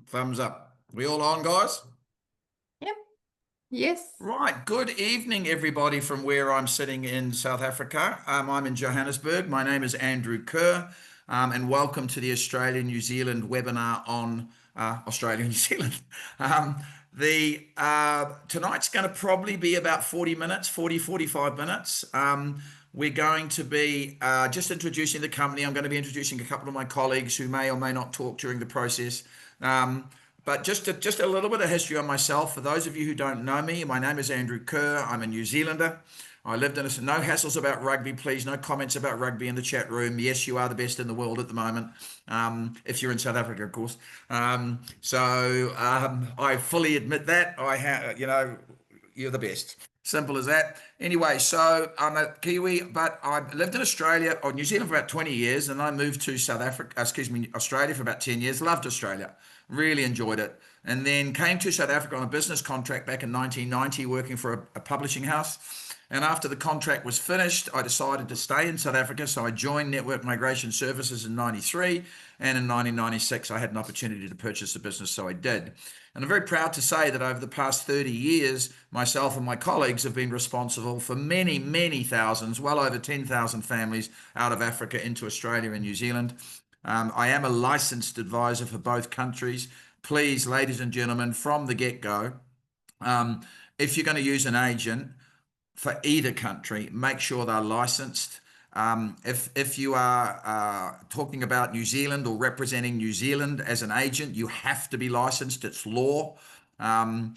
Thumbs up. We all on, guys? Yep. Yes. Right. Good evening, everybody, from where I'm sitting in South Africa. I'm in Johannesburg. My name is Andrew Kerr, and welcome to the Australia New Zealand webinar on Australia New Zealand. The tonight's going to probably be about 40 minutes, 45 minutes. We're going to be just introducing the company. I'm going to be introducing a couple of my colleagues who may or may not talk during the process. But just a little bit of history on myself. For those of you who don't know me, my name is Andrew Kerr. I'm a New Zealander. I lived in a, no hassles about rugby, please. No comments about rugby in the chat room. Yes, you are the best in the world at the moment. If you're in South Africa, of course. I fully admit that. You're the best. Simple as that. Anyway, so I'm a Kiwi, but I lived in Australia or New Zealand for about 20 years, and I moved to Australia for about 10 years. Loved Australia, really enjoyed it, and then came to South Africa on a business contract back in 1990, working for a publishing house. And after the contract was finished, I decided to stay in South Africa. So I joined Network Migration Services in 93. And in 1996, I had an opportunity to purchase the business. So I did. And I'm very proud to say that over the past 30 years, myself and my colleagues have been responsible for many, many thousands, well over 10,000 families out of Africa into Australia and New Zealand. I am a licensed advisor for both countries. Please, ladies and gentlemen, from the get-go, if you're going to use an agent, for either country, make sure they're licensed. If you are talking about New Zealand or representing New Zealand as an agent, you have to be licensed. It's law. Whether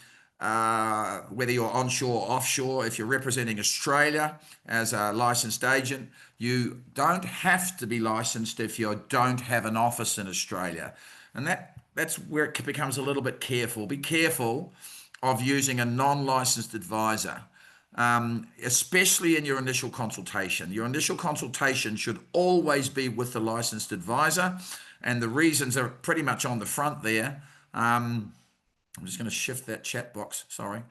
you're onshore or offshore, if you're representing Australia as a licensed agent, you don't have to be licensed if you don't have an office in Australia. And that's where it becomes a little bit careful. Be careful of using a non-licensed advisor. Especially in your initial consultation. Your initial consultation should always be with the licensed advisor, and the reasons are pretty much on the front there. I'm just going to shift that chat box, sorry.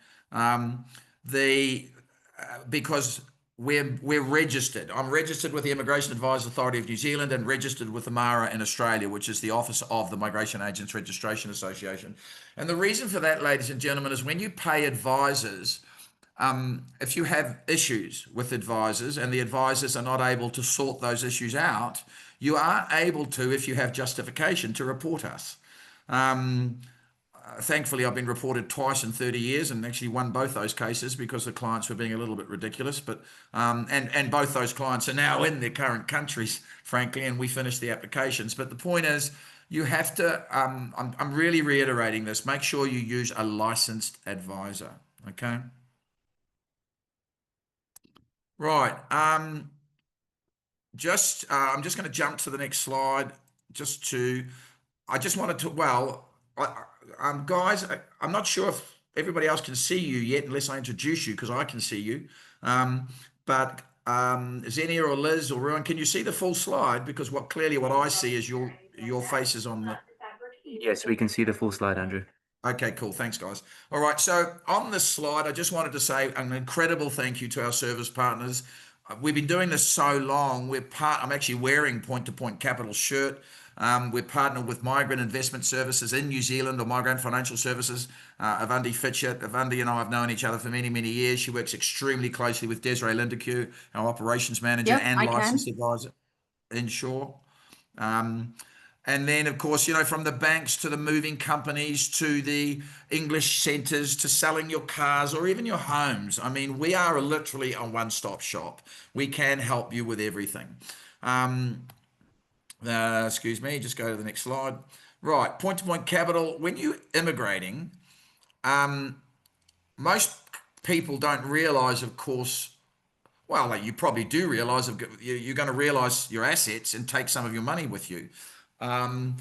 Because we're registered. I'm registered with the Immigration Advisors Authority of New Zealand and registered with the MARA in Australia, which is the Office of the Migration Agents Registration Association. And the reason for that, ladies and gentlemen, is when you pay advisors, if you have issues with advisors and the advisors are not able to sort those issues out, you are able to, if you have justification, to report us. Thankfully, I've been reported twice in 30 years and actually won both those cases because the clients were being a little bit ridiculous. But and both those clients are now in their current countries, frankly, and we finished the applications. But the point is, you have to. I'm really reiterating this. Make sure you use a licensed advisor. Okay. Right. I'm just going to jump to the next slide. I just wanted to. Guys, I'm not sure if everybody else can see you yet, unless I introduce you, because I can see you. But Xenia or Liz or Ruan, can you see the full slide? Because clearly what I see is your faces on the. Yes, we can see the full slide, Andrew. Okay, cool. Thanks, guys. All right. So on this slide, I just wanted to say an incredible thank you to our service partners. We've been doing this so long. I'm actually wearing Point to Point Capital shirt. We're partnered with Migrant Investment Services in New Zealand, or Migrant Financial Services. Avandi Fitchett. Avandi and I have known each other for many, many years. She works extremely closely with Desiree Lindeque, our operations manager and licensed advisor in Shore. And then, of course, from the banks to the moving companies to the English centres to selling your cars or even your homes. I mean, we are literally a one-stop shop. We can help you with everything. Excuse me, just go to the next slide. Right, Point to Point Capital. When you're immigrating, most people don't realise, of course, well, you probably do realise you're going to realise your assets and take some of your money with you. And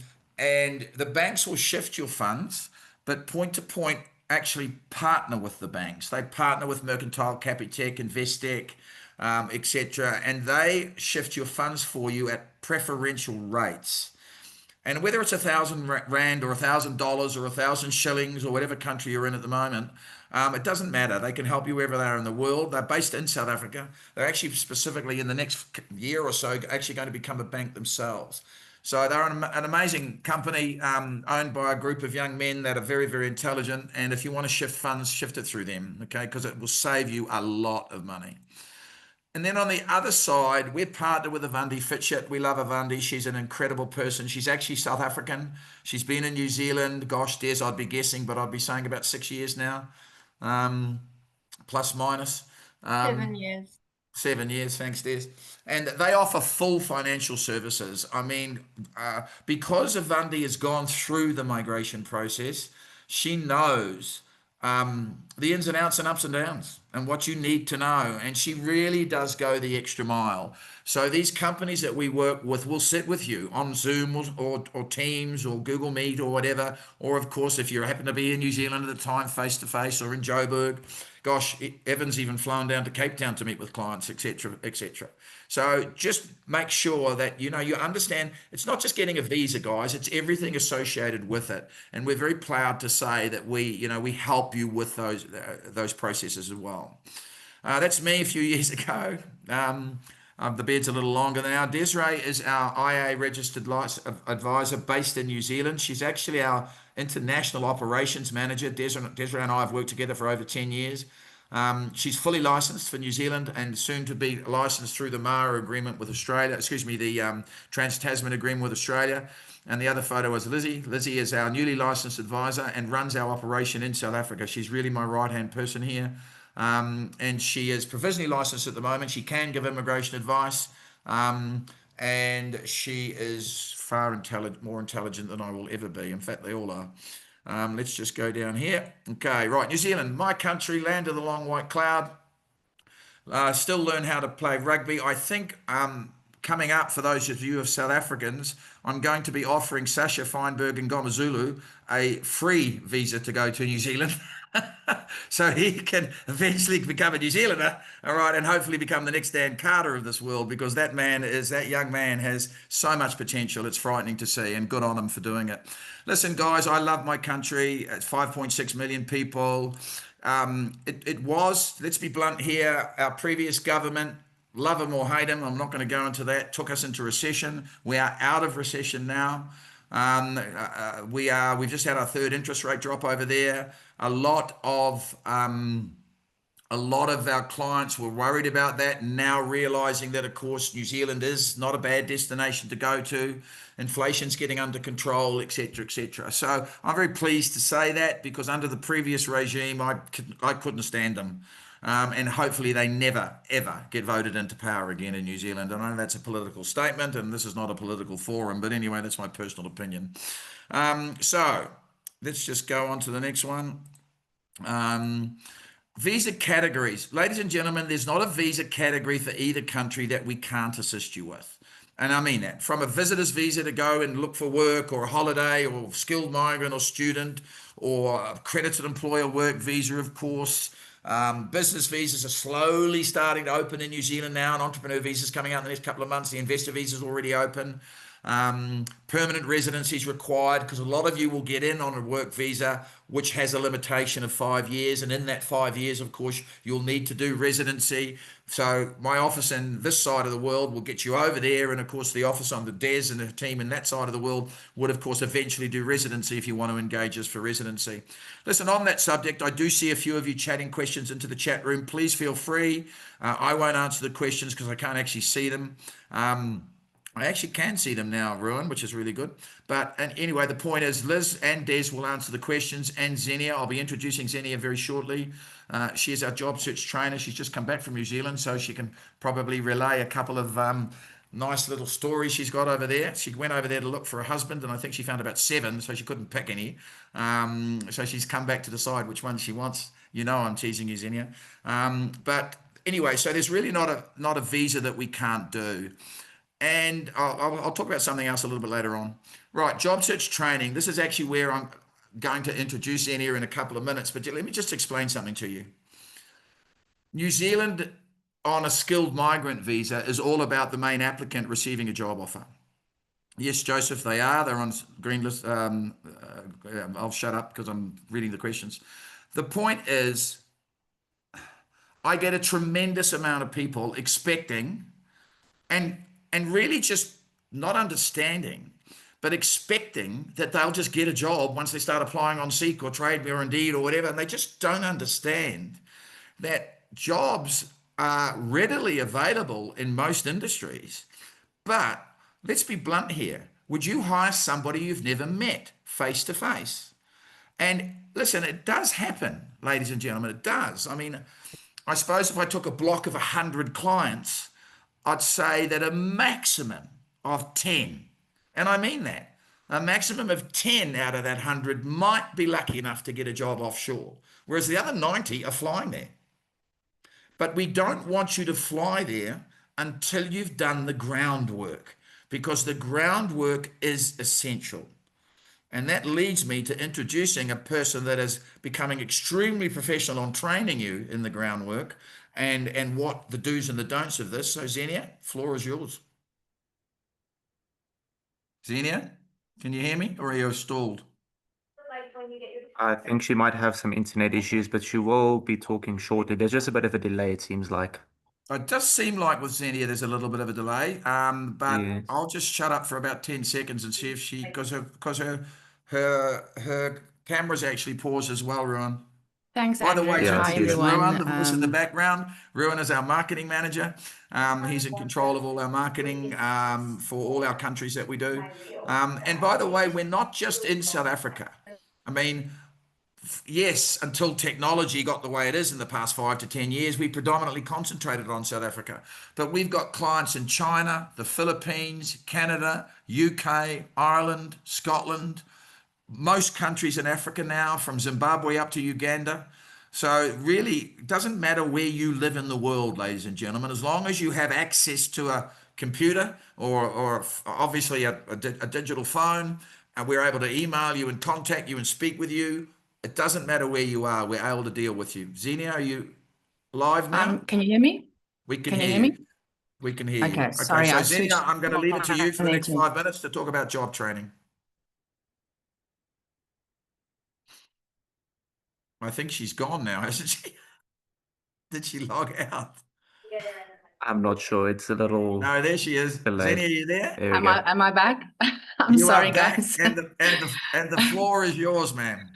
the banks will shift your funds, but Point to Point actually partner with the banks. They partner with Mercantile, Capitec, Investec, etc., and they shift your funds for you at preferential rates. And whether it's 1,000 rand or $1,000 or 1,000 shillings or whatever country you're in at the moment, it doesn't matter. They can help you wherever they are in the world. They're based in South Africa. They're actually specifically in the next year or so actually going to become a bank themselves. So they're an amazing company owned by a group of young men that are very, very intelligent. And if you want to shift funds, shift it through them, okay? Because it will save you a lot of money. And then on the other side, we're partnered with Avundi Fitchett. We love Avundi. She's an incredible person. She's actually South African. She's been in New Zealand, gosh, Des, I'd be guessing, but I'd be saying about 6 years now, plus minus. 7 years. 7 years, thanks, Des. And they offer full financial services. I mean, because Avundi has gone through the migration process, she knows the ins and outs and ups and downs and what you need to know. And she really does go the extra mile. So these companies that we work with will sit with you on Zoom or Teams or Google Meet or whatever. Or, of course, if you happen to be in New Zealand at the time, face to face, or in Joburg. Gosh, Evan's even flown down to Cape Town to meet with clients, etc., etc. So just make sure that you understand it's not just getting a visa, guys. It's everything associated with it, and we're very proud to say that we help you with those processes as well. That's me a few years ago. The beard's a little longer now. Desiree is our IA registered advisor based in New Zealand. She's actually our international operations manager. Desiree and I have worked together for over 10 years. She's fully licensed for New Zealand and soon to be licensed through the MARA agreement with Australia, the Trans-Tasman agreement with Australia. And the other photo is Lizzie. Lizzie is our newly licensed advisor and runs our operation in South Africa. She's really my right-hand person here. And she is provisionally licensed at the moment. She can give immigration advice. And she is far more intelligent than I will ever be. In fact, they all are. Let's just go down here. Okay, right. New Zealand, my country, land of the long white cloud. Still learn how to play rugby. I think coming up, for those of you of South Africans, I'm going to be offering Sasha Feinberg and Gomazulu a free visa to go to New Zealand. So he can eventually become a New Zealander, all right, and hopefully become the next Dan Carter of this world, because that young man has so much potential. It's frightening to see, and good on him for doing it. Listen, guys, I love my country. It's 5.6 million people. It was, let's be blunt here, our previous government, love him or hate him, I'm not going to go into that, took us into recession. We are out of recession now. We've just had our third interest rate drop over there. A lot of our clients were worried about that, now realizing that, of course, New Zealand is not a bad destination to go to. Inflation's getting under control, etc., etc. So I'm very pleased to say that, because under the previous regime, I couldn't stand them. And hopefully they never, ever get voted into power again in New Zealand. I know that's a political statement, and this is not a political forum, but anyway, that's my personal opinion. So let's just go on to the next one. Visa categories. Ladies and gentlemen, there's not a visa category for either country that we can't assist you with. And I mean that. From a visitor's visa to go and look for work, or a holiday, or skilled migrant or student, or accredited employer work visa, of course. Business visas are slowly starting to open in New Zealand now, and entrepreneur visas coming out in the next couple of months. The investor visa is already open. Permanent residency is required, because a lot of you will get in on a work visa which has a limitation of 5 years, and in that 5 years, of course, you'll need to do residency. So my office in this side of the world will get you over there, and of course the office on the Des and the team in that side of the world would, of course, eventually do residency if you want to engage us for residency. Listen, on that subject, I do see a few of you chatting questions into the chat room. Please feel free. I won't answer the questions because I can't actually see them. I actually can see them now, Ruan, which is really good. And anyway, the point is Liz and Des will answer the questions, and Xenia. I'll be introducing Xenia very shortly. She is our job search trainer. She's just come back from New Zealand, so she can probably relay a couple of nice little stories she's got over there. She went over there to look for a husband, and I think she found about 7, so she couldn't pick any. So she's come back to decide which one she wants. You know I'm teasing you, Xenia. But anyway, so there's really not a visa that we can't do. And I'll talk about something else a little bit later on. Right, job search training. This is actually where I'm going to introduce Xenia in a couple of minutes, but let me just explain something to you. New Zealand on a skilled migrant visa is all about the main applicant receiving a job offer. Yes, Joseph, they are. They're on green list. I'll shut up because I'm reading the questions. The point is, I get a tremendous amount of people expecting and really just not understanding but expecting that they'll just get a job once they start applying on Seek or Trade Me or Indeed or whatever. And they just don't understand that jobs are readily available in most industries. But let's be blunt here. Would you hire somebody you've never met face to face? And listen, it does happen, ladies and gentlemen. It does. I mean, I suppose if I took a block of 100 clients, I'd say that a maximum of 10, and I mean that, a maximum of 10 out of that 100 might be lucky enough to get a job offshore, whereas the other 90 are flying there. But we don't want you to fly there until you've done the groundwork, because the groundwork is essential. And that leads me to introducing a person that is becoming extremely professional on training you in the groundwork and what the do's and the don'ts of this. So Xenia, floor is yours. Xenia, can you hear me, or are you stalled? I think she might have some internet issues, but she will be talking shortly. There's just a bit of a delay, it seems like. It does seem like with Xenia there's a little bit of a delay, but Yes. I'll just shut up for about 10 seconds and see if she, because her camera's actually paused as well, Ruan. Thanks, By the way, Andrew. Yeah, Hi, I see it. this is Ruan, everyone. the voice in the background. Ruan is our marketing manager. He's in control of all our marketing for all our countries that we do. And by the way, we're not just in South Africa. I mean, yes, until technology got the way it is in the past 5 to 10 years, we predominantly concentrated on South Africa. But we've got clients in China, the Philippines, Canada, UK, Ireland, Scotland, most countries in Africa now, from Zimbabwe up to Uganda. So really, it doesn't matter where you live in the world, ladies and gentlemen, as long as you have access to a computer or obviously a digital phone, and we're able to email you and contact you and speak with you. It doesn't matter where you are, we're able to deal with you. Xenia, are you live now? Can you hear me? We can Can you hear hear me? you. We can hear you. Okay, Okay, sorry, so I Xenia, switched I'm going to leave it to you for the next network. 5 minutes to talk about job training. I think she's gone now, hasn't she? Did she log out? I'm not sure. It's a little No, there she is. delayed. Xenia, are you there? There we go. Am I back? I'm You sorry, are back, guys. and the floor is yours, ma'am.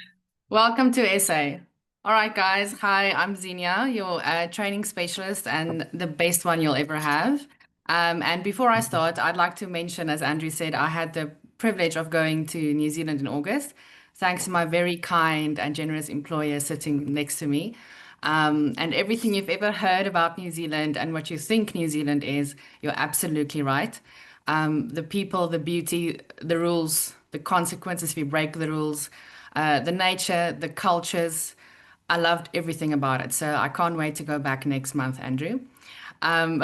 Welcome to SA. All right, guys. Hi, I'm Xenia, your training specialist and the best one you'll ever have. And before I start, I'd like to mention, as Andrew said, I had the privilege of going to New Zealand in August, thanks to my very kind and generous employer sitting next to me. And everything you've ever heard about New Zealand and what you think New Zealand is, you're absolutely right. The people, the beauty, the rules, the consequences if you break the rules, the nature, the cultures. I loved everything about it. So I can't wait to go back next month, Andrew. But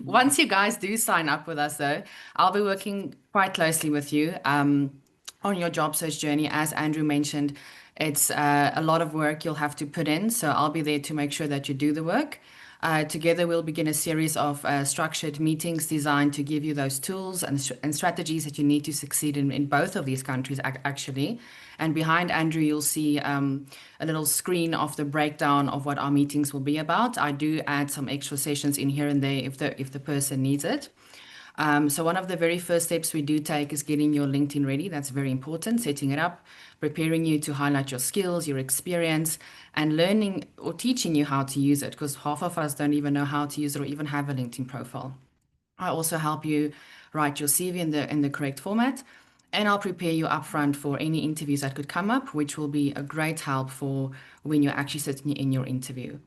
once you guys do sign up with us, though, I'll be working quite closely with you on your job search journey. As Andrew mentioned, it's a lot of work you'll have to put in. So I'll be there to make sure that you do the work. Together, we'll begin a series of structured meetings designed to give you those tools and strategies that you need to succeed in both of these countries, actually. And behind Andrew, you'll see a little screen of the breakdown of what our meetings will be about. I do add some extra sessions in here and there if the person needs it. So one of the very first steps we do take is getting your LinkedIn ready. That's very important, setting it up, preparing you to highlight your skills, your experience, and learning or teaching you how to use it, because half of us don't even know how to use it or even have a LinkedIn profile. I also help you write your CV in the correct format, and I'll prepare you upfront for any interviews that could come up, which will be a great help for when you're actually sitting in your interview.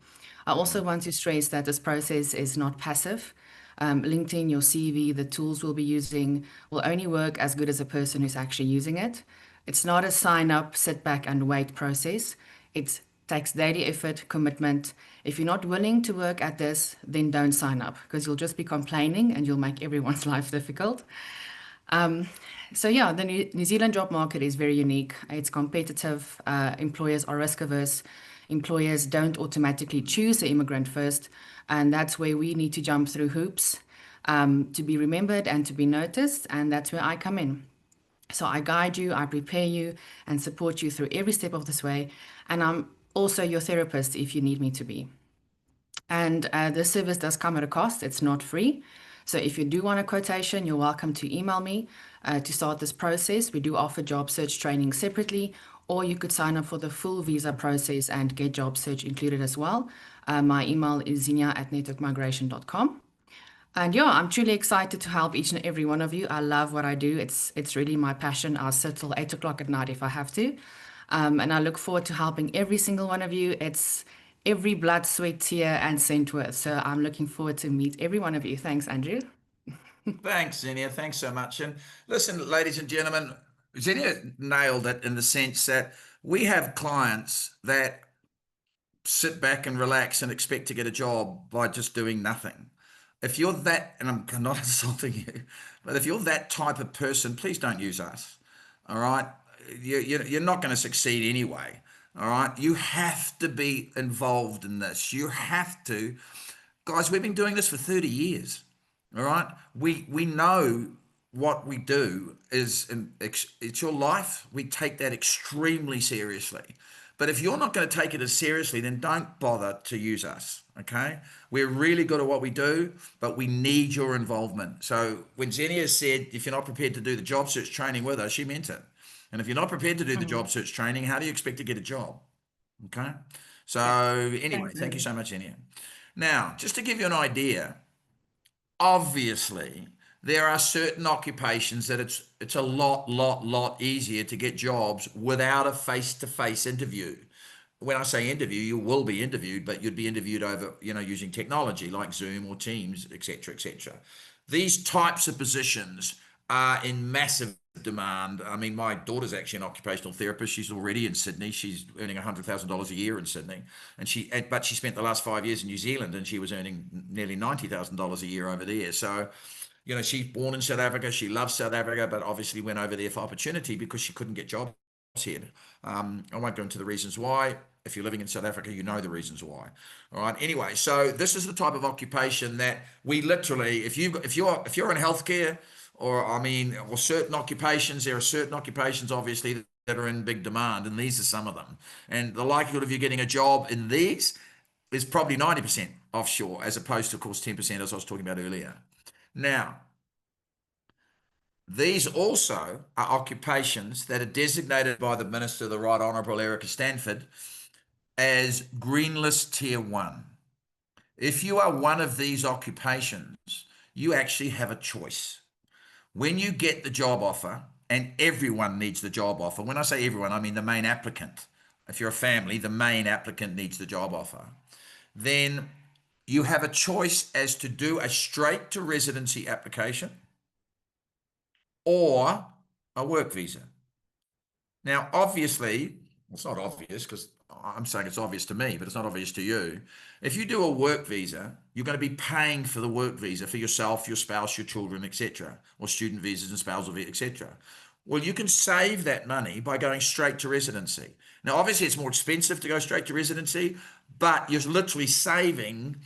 I also want to stress that this process is not passive. LinkedIn, your CV, the tools we'll be using will only work as good as a person who's actually using it. It's not a sign up, sit back and wait process. It takes daily effort, commitment. If you're not willing to work at this, then don't sign up, because you'll just be complaining and you'll make everyone's life difficult. So yeah, the New Zealand job market is very unique. It's competitive. Employers are risk averse. Employers don't automatically choose the immigrant first. And that's where we need to jump through hoops to be remembered and to be noticed. And that's where I come in. So I guide you, I prepare you and support you through every step of this way. And I'm also your therapist if you need me to be. And this service does come at a cost. It's not free. So if you do want a quotation, you're welcome to email me to start this process. We do offer job search training separately, or you could sign up for the full visa process and get job search included as well. My email is zinia@networkmigration.com. And yeah, I'm truly excited to help each and every one of you. I love what I do. It's really my passion. I'll sit till 8 o'clock at night if I have to. And I look forward to helping every single one of you. It's every blood, sweat, tear, and cent worth. So I'm looking forward to meet every one of you. Thanks, Andrew. Thanks, Xenia. Thanks so much. And listen, ladies and gentlemen, Xenia nailed it in the sense that we have clients that sit back and relax and expect to get a job by just doing nothing. If you're that, and I'm not insulting you, but if you're that type of person, please don't use us. All right. You're not going to succeed anyway. All right. You have to be involved in this. You have to. Guys, we've been doing this for 30 years. All right. We know what we do is, it's your life. We take that extremely seriously. But if you're not going to take it as seriously, then don't bother to use us. Okay. We're really good at what we do, but we need your involvement. So when Xenia said, if you're not prepared to do the job search training with us, she meant it. And if you're not prepared to do the job search training, how do you expect to get a job? Okay. So anyway, Thanks, thank you Andrew. so much, Xenia. Now, just to give you an idea, obviously there are certain occupations that it's a lot easier to get jobs without a face-to-face interview. When I say interview, you will be interviewed, but you'd be interviewed over, using technology like Zoom or Teams, etc., etc. These types of positions are in massive demand. I mean, my daughter's actually an occupational therapist. She's already in Sydney. She's earning $100,000 a year in Sydney, but she spent the last 5 years in New Zealand, and she was earning nearly $90,000 a year over there. So, she's born in South Africa. She loves South Africa, but obviously went over there for opportunity because she couldn't get jobs here. I won't go into the reasons why. If you're living in South Africa, you know the reasons why. All right. Anyway, so this is the type of occupation that we literally, if you're in healthcare, or certain occupations, there are certain occupations obviously that are in big demand, and these are some of them. And the likelihood of you getting a job in these is probably 90% offshore, as opposed to, of course, 10%, as I was talking about earlier. Now, these also are occupations that are designated by the Minister, the Right Honourable Erica Stanford, as Green List Tier 1. If you are one of these occupations, you actually have a choice. When you get the job offer, and everyone needs the job offer. When I say everyone, I mean the main applicant. If you're a family, the main applicant needs the job offer. Then you have a choice as to do a straight to residency application or a work visa. Now, obviously, it's not obvious because I'm saying it's obvious to me, but it's not obvious to you. If you do a work visa, you're going to be paying for the work visa for yourself, your spouse, your children, etc., or student visas and spousal visas, etc. Well, you can save that money by going straight to residency. Now, obviously, it's more expensive to go straight to residency, but you're literally saving,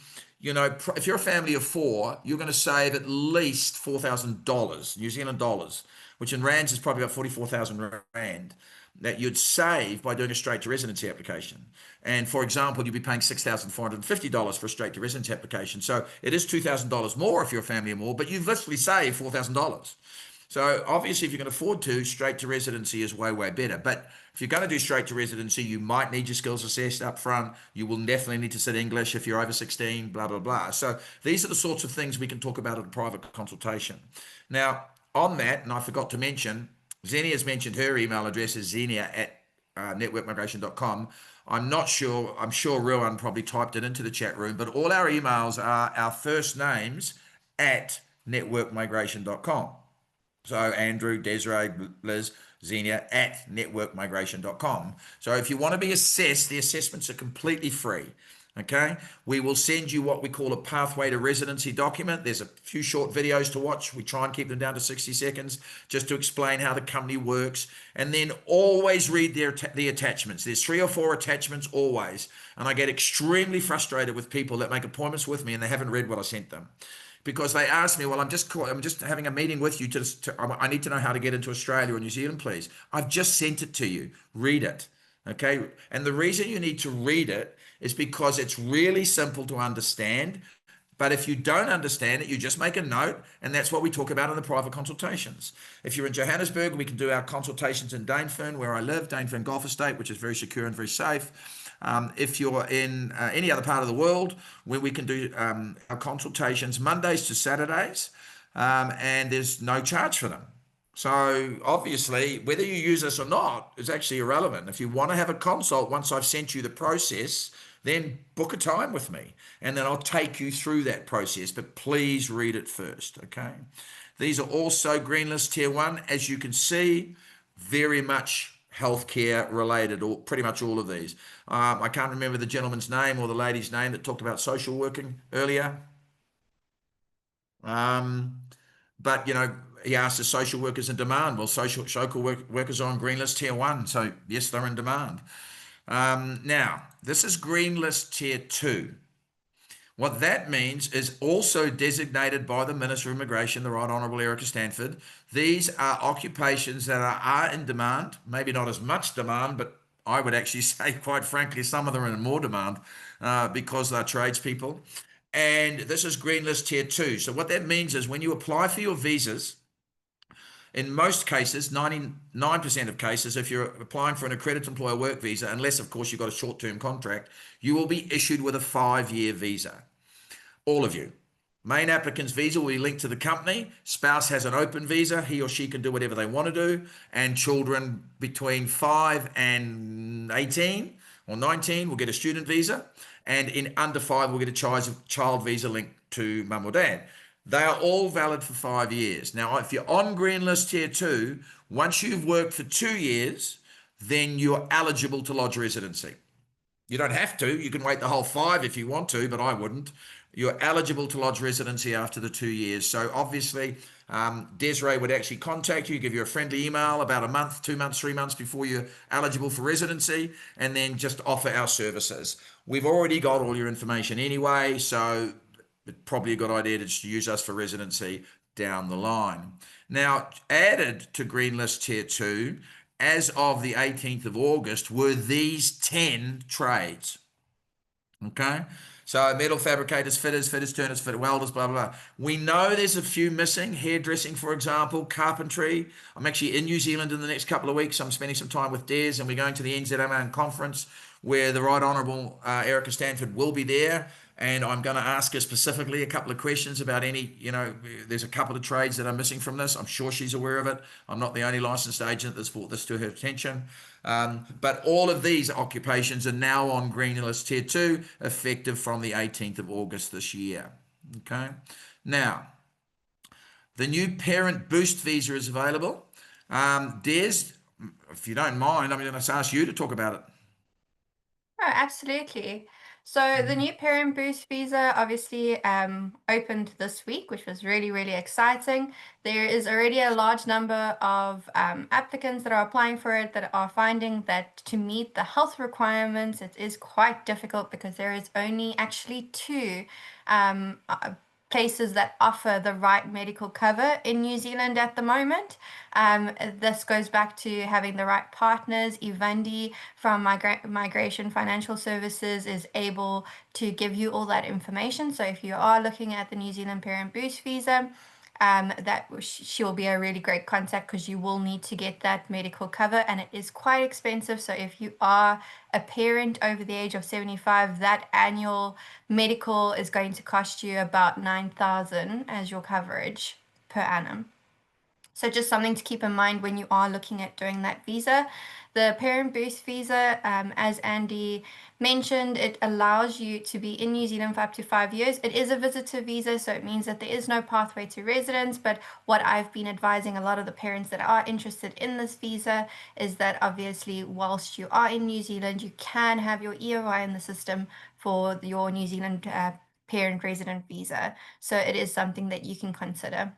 if you're a family of four, you're going to save at least $4,000, New Zealand dollars, which in rands is probably about 44,000 rand, that you'd save by doing a straight to residency application. And for example, you'd be paying $6,450 for a straight to residency application. So it is $2,000 more if you're a family of more, but you've literally saved $4,000. So obviously, if you can afford to, straight to residency is way better. But if you're going to do straight to residency, you might need your skills assessed up front. You will definitely need to sit English if you're over 16, blah, blah, blah. So these are the sorts of things we can talk about at a private consultation. Now, on that, and I forgot to mention, Xenia has mentioned her email address is xenia@networkmigration.com. I'm sure Rowan probably typed it into the chat room, but all our emails are our first names at networkmigration.com. So Andrew, Desiree, Liz, Xenia at networkmigration.com. So if you want to be assessed, the assessments are completely free. Okay, we will send you what we call a pathway to residency document. There's a few short videos to watch. We try and keep them down to 60 seconds just to explain how the company works. And then always read the attachments. There's 3 or 4 attachments always. And I get extremely frustrated with people that make appointments with me and they haven't read what I sent them. Because they ask me, well, I'm just having a meeting with you I need to know how to get into Australia or New Zealand, please. I've just sent it to you. Read it. Okay. And the reason you need to read it is because it's really simple to understand. But if you don't understand it, you just make a note, and that's what we talk about in the private consultations. If you're in Johannesburg, we can do our consultations in Dainfern, where I live, Dainfern Golf Estate, which is very secure and very safe. If you're in any other part of the world, where we can do our consultations Mondays to Saturdays, and there's no charge for them. So obviously, whether you use us or not is actually irrelevant. If you want to have a consult, once I've sent you the process, then book a time with me, and then I'll take you through that process. But please read it first, okay? These are also Green List Tier 1. As you can see, very much healthcare related, or pretty much all of these. I can't remember the gentleman's name or the lady's name that talked about social working earlier. But, you know, he asked, is social workers in demand? Well, social workers are on Green List Tier 1. So yes, they're in demand. Now, this is Green List Tier 2. What that means is also designated by the Minister of Immigration, the Right Honourable Erica Stanford. These are occupations that are in demand, maybe not as much demand, but I would actually say, quite frankly, some of them are in more demand because they're tradespeople. And this is Green List Tier 2. So what that means is when you apply for your visas, in most cases, 99% of cases, if you're applying for an accredited employer work visa, unless of course you've got a short-term contract, you will be issued with a 5-year visa. All of you. Main applicant's visa will be linked to the company. Spouse has an open visa. He or she can do whatever they want to do. And children between 5 and 18 or 19 will get a student visa. And in under 5 will get a child visa linked to mum or dad. They are all valid for 5 years. Now, if you're on Green List Tier 2, once you've worked for 2 years, then you're eligible to lodge residency. You don't have to. You can wait the whole 5 if you want to, but I wouldn't. You're eligible to lodge residency after the 2 years. So obviously, Desiree would actually contact you, give you a friendly email about a month, 2 months, 3 months before you're eligible for residency, and then just offer our services. We've already got all your information anyway, so it's probably a good idea to just use us for residency down the line. Now, added to Green List Tier 2, as of the 18th of August, were these 10 trades. Okay? So metal fabricators, fitters, turners, welders, blah, blah, blah. We know there's a few missing. Hairdressing, for example, carpentry. I'm actually in New Zealand in the next couple of weeks. I'm spending some time with Des, and we're going to the NZMA conference where the Right Honourable Erica Stanford will be there. And I'm going to ask her specifically a couple of questions about any, you know, there's a couple of trades that are missing from this. I'm sure she's aware of it. I'm not the only licensed agent that's brought this to her attention. But all of these occupations are now on Green List Tier 2, effective from the 18th of August this year. Okay. Now, the new Parent Boost visa is available. Des, if you don't mind, I'm going to ask you to talk about it. Oh, absolutely. So the new Parent Boost visa obviously opened this week, which was really, really exciting. There is already a large number of applicants that are applying for it that are finding that to meet the health requirements, it is quite difficult because there is only actually 2 places that offer the right medical cover in New Zealand at the moment. This goes back to having the right partners. Evundi from Migration Financial Services is able to give you all that information. So if you are looking at the New Zealand Parent Boost visa, she will be a really great contact because you will need to get that medical cover, and it is quite expensive. So if you are a parent over the age of 75, that annual medical is going to cost you about 9,000 as your coverage per annum. So just something to keep in mind when you are looking at doing that visa. The Parent Boost visa, as Andy mentioned, it allows you to be in New Zealand for up to 5 years. It is a visitor visa, so it means that there is no pathway to residence. But what I've been advising a lot of the parents that are interested in this visa is that obviously whilst you are in New Zealand, you can have your EOI in the system for your New Zealand parent resident visa. So it is something that you can consider.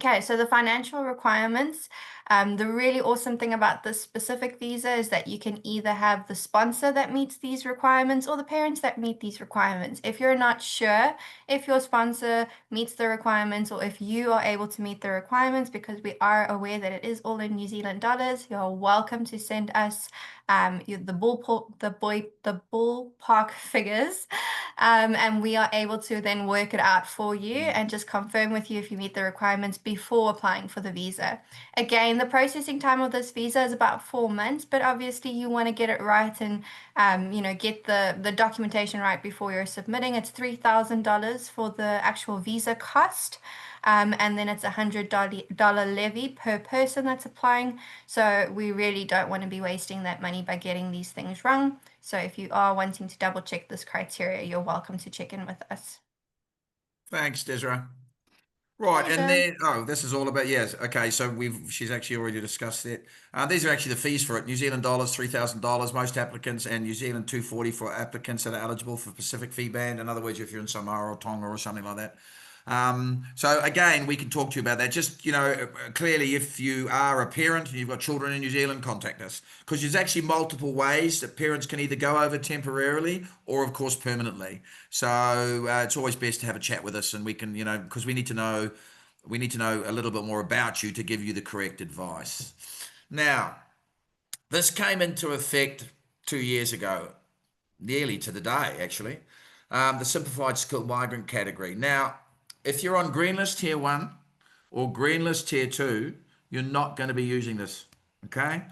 Okay, so the financial requirements, the really awesome thing about this specific visa is that you can either have the sponsor that meets these requirements or the parents that meet these requirements. If you're not sure if your sponsor meets the requirements or if you are able to meet the requirements, because we are aware that it is all in New Zealand dollars, you're welcome to send us the ballpark figures, and we are able to then work it out for you and just confirm with you if you meet the requirements before applying for the visa. Again, the processing time of this visa is about 4 months, but obviously you want to get it right and get the documentation right before you're submitting. It's $3,000 for the actual visa cost. And then it's $100 levy per person that's applying. So we really don't want to be wasting that money by getting these things wrong. So if you are wanting to double check this criteria, you're welcome to check in with us. Thanks, Desiree. Right, Pleasure. and then this is all about, yes. Okay, so she's actually already discussed it. These are actually the fees for it. New Zealand dollars, $3,000 most applicants, and New Zealand $240 for applicants that are eligible for Pacific fee band. In other words, if you're in Samoa or Tonga or something like that. So again, we can talk to you about that. Just, clearly, if you are a parent and you've got children in New Zealand, contact us, because there's actually multiple ways that parents can either go over temporarily or, of course, permanently. So it's always best to have a chat with us, and we can, because we need to know a little bit more about you to give you the correct advice. Now, this came into effect 2 years ago, nearly to the day, actually, the simplified skilled migrant category. Now, if you're on Green List Tier 1 or Green List Tier 2, you're not going to be using this, okay?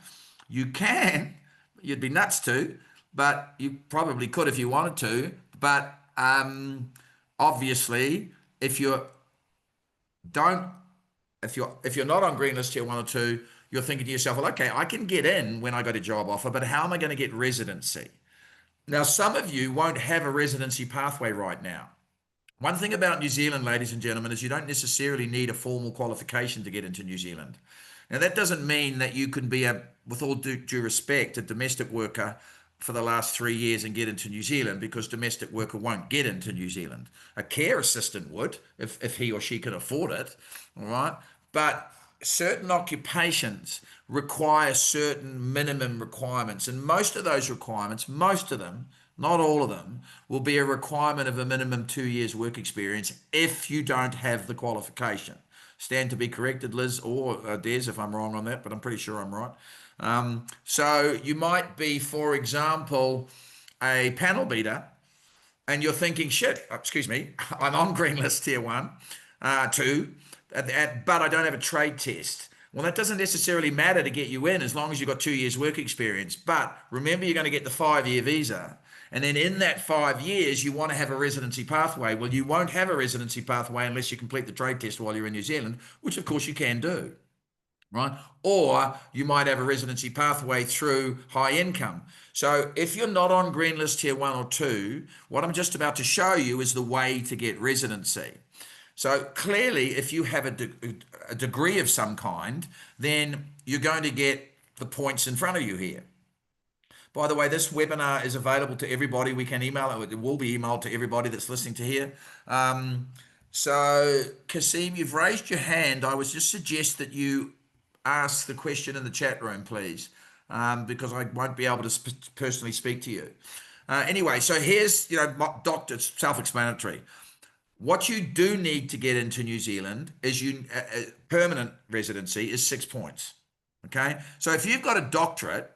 You can, you'd be nuts to, but you probably could if you wanted to, but obviously, if you're not on Green List Tier 1 or 2, you're thinking to yourself, well, okay, I can get in when I got a job offer, but how am I going to get residency? Now, some of you won't have a residency pathway right now. One thing about New Zealand, ladies and gentlemen, is you don't necessarily need a formal qualification to get into New Zealand. Now, that doesn't mean that you can be, with all due respect, a domestic worker for the last 3 years and get into New Zealand, because domestic worker won't get into New Zealand. A care assistant would, if he or she can afford it, all right? But certain occupations require certain minimum requirements, and most of those requirements, most of them, not all of them, will be a requirement of a minimum 2 years work experience if you don't have the qualification. Stand to be corrected, Liz or Des, if I'm wrong on that, but I'm pretty sure I'm right. So you might be, for example, a panel beater, and you're thinking, shit, excuse me, I'm on Green List Tier 1, 2, but I don't have a trade test. Well, that doesn't necessarily matter to get you in as long as you've got 2 years work experience. But remember, you're going to get the 5-year visa. And then in that 5 years, you want to have a residency pathway. Well, you won't have a residency pathway unless you complete the trade test while you're in New Zealand, which of course you can do, right? Or you might have a residency pathway through high income. So if you're not on Green List Tier 1 or 2, what I'm just about to show you is the way to get residency. So clearly, if you have a degree of some kind, then you're going to get the points in front of you here. By the way, this webinar is available to everybody. We can email it. It will be emailed to everybody that's listening to here. So, Kasim, you've raised your hand. I would just suggest that you ask the question in the chat room, please, because I won't be able to personally speak to you. Anyway, so here's, doctor, it's self-explanatory. What you do need to get into New Zealand is permanent residency is 6 points. Okay, so if you've got a doctorate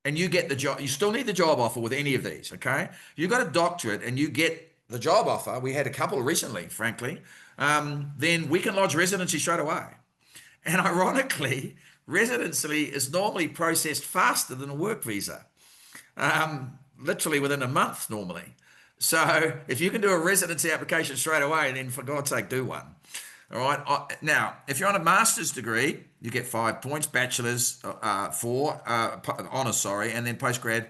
and you get the job, you still need the job offer with any of these. Okay, you've got a doctorate and you get the job offer. We had a couple recently, frankly. Then we can lodge residency straight away. And ironically, residency is normally processed faster than a work visa, literally within a month normally. So if you can do a residency application straight away, then for God's sake, do one. All right. Now, if you're on a master's degree, you get 5 points, bachelor's 4, honors, and then postgrad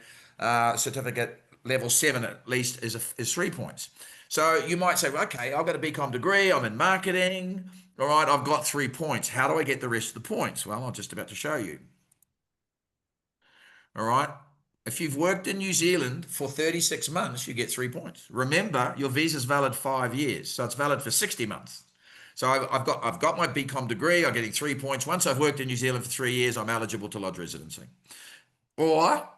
certificate level 7 at least is 3 points. So you might say, well, okay, I've got a BCom degree, I'm in marketing. All right, I've got 3 points. How do I get the rest of the points? Well, I'm just about to show you. All right. If you've worked in New Zealand for 36 months, you get 3 points. Remember, your visa is valid 5 years, so it's valid for 60 months. So I've got my BCom degree, I'm getting 3 points. Once I've worked in New Zealand for 3 years, I'm eligible to lodge residency. Or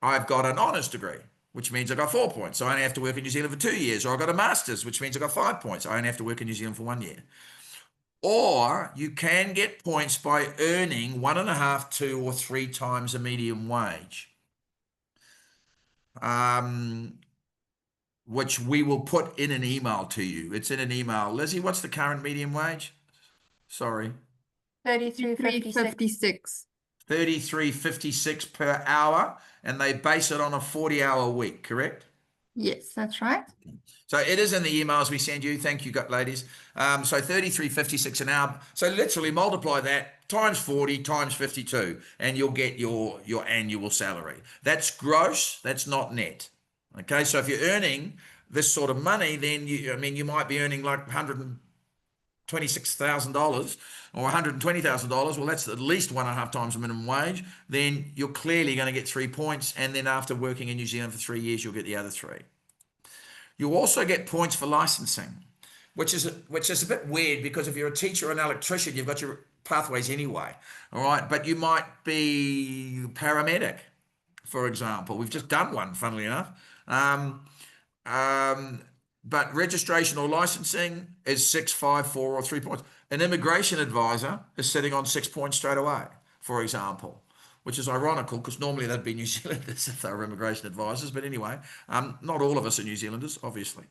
I've got an honours degree, which means I got 4 points. So I only have to work in New Zealand for 2 years. Or I've got a master's, which means I got 5 points. I only have to work in New Zealand for 1 year. Or you can get points by earning 1.5, 2, or 3 times a medium wage. which we will put in an email to you. It's in an email. Lizzie, what's the current median wage? Sorry. 33.56. 356. 33.56 per hour, and they base it on a 40-hour week, correct? Yes, that's right. So it is in the emails we send you. Thank you, ladies. So 33.56 an hour. So literally multiply that times 40 times 52, and you'll get your annual salary. That's gross. That's not net. Okay. So if you're earning this sort of money, then you might be earning like $126,000 or $120,000. Well, that's at least 1.5 times the minimum wage. Then you're clearly going to get 3 points. And then after working in New Zealand for 3 years, you'll get the other 3. You also get points for licensing, which is a bit weird because if you're a teacher or an electrician, you've got your pathways anyway. All right. But you might be paramedic, for example. We've just done one, funnily enough. But registration or licensing is 6, 5, 4, or 3 points. An immigration advisor is sitting on 6 points straight away, for example, which is ironical because normally they'd be New Zealanders if they were immigration advisors. But anyway, not all of us are New Zealanders, obviously.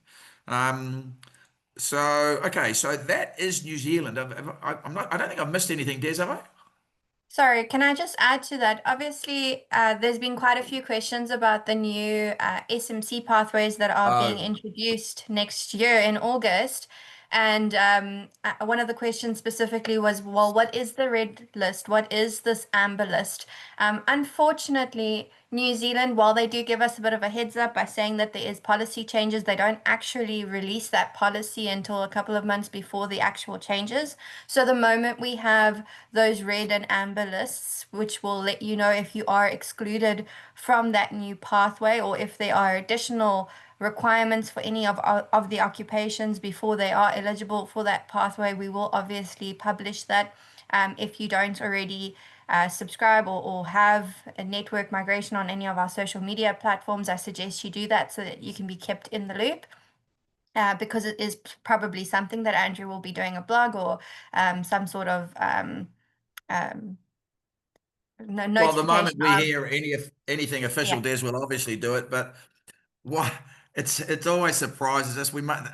So that is New Zealand. I don't think I've missed anything, Des, have I? Sorry, can I just add to that? Obviously, there's been quite a few questions about the new SMC pathways that are being introduced next year in August. And one of the questions specifically was, well, what is the red list? What is this amber list? Unfortunately, New Zealand, while they do give us a bit of a heads up by saying that there is policy changes, they don't actually release that policy until a couple of months before the actual changes. So the moment we have those red and amber lists, which will let you know if you are excluded from that new pathway or if there are additional requirements for any of the occupations before they are eligible for that pathway, we will obviously publish that. If you don't already subscribe or have a network migration on any of our social media platforms, I suggest you do that so that you can be kept in the loop. Because it is probably something that Andrew will be doing a blog or some sort of Well, the moment we notification of. hear anything official, Yeah. Des will obviously do it. But what it always surprises us. We might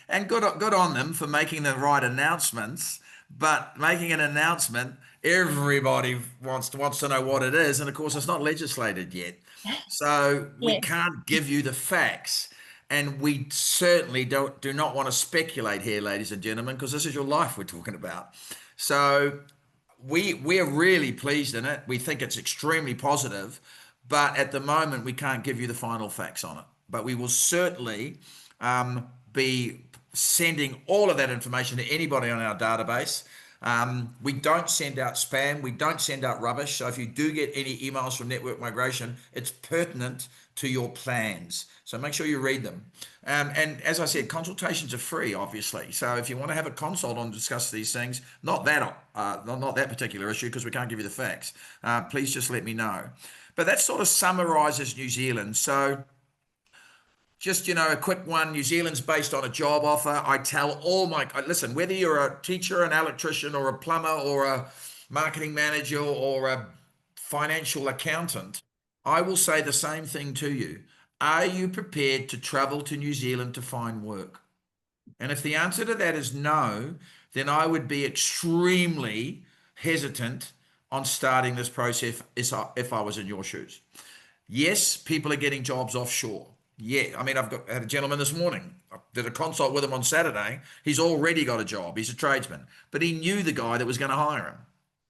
and good on them for making the right announcements. But making an announcement, everybody wants to know what it is, and of course, it's not legislated yet. So we Yes. can't give you the facts. And we certainly do not want to speculate here, ladies and gentlemen, because this is your life we're talking about. So we're really pleased in it. We think it's extremely positive, but at the moment we can't give you the final facts on it. But we will certainly be sending all of that information to anybody on our database. We don't send out spam. We don't send out rubbish. So if you do get any emails from Network Migration, it's pertinent to your plans. So make sure you read them. And as I said, consultations are free, obviously. So if you want to have a consult on discuss these things, not that particular issue because we can't give you the facts, please just let me know. But that sort of summarizes New Zealand. So just, a quick one. New Zealand's based on a job offer. I tell listen, whether you're a teacher, an electrician, or a plumber, or a marketing manager, or a financial accountant, I will say the same thing to you. Are you prepared to travel to New Zealand to find work? And if the answer to that is no, then I would be extremely hesitant on starting this process if I was in your shoes. Yes, people are getting jobs offshore. Yeah, I mean, had a gentleman this morning. I did a consult with him on Saturday. He's already got a job. He's a tradesman, but he knew the guy that was going to hire him,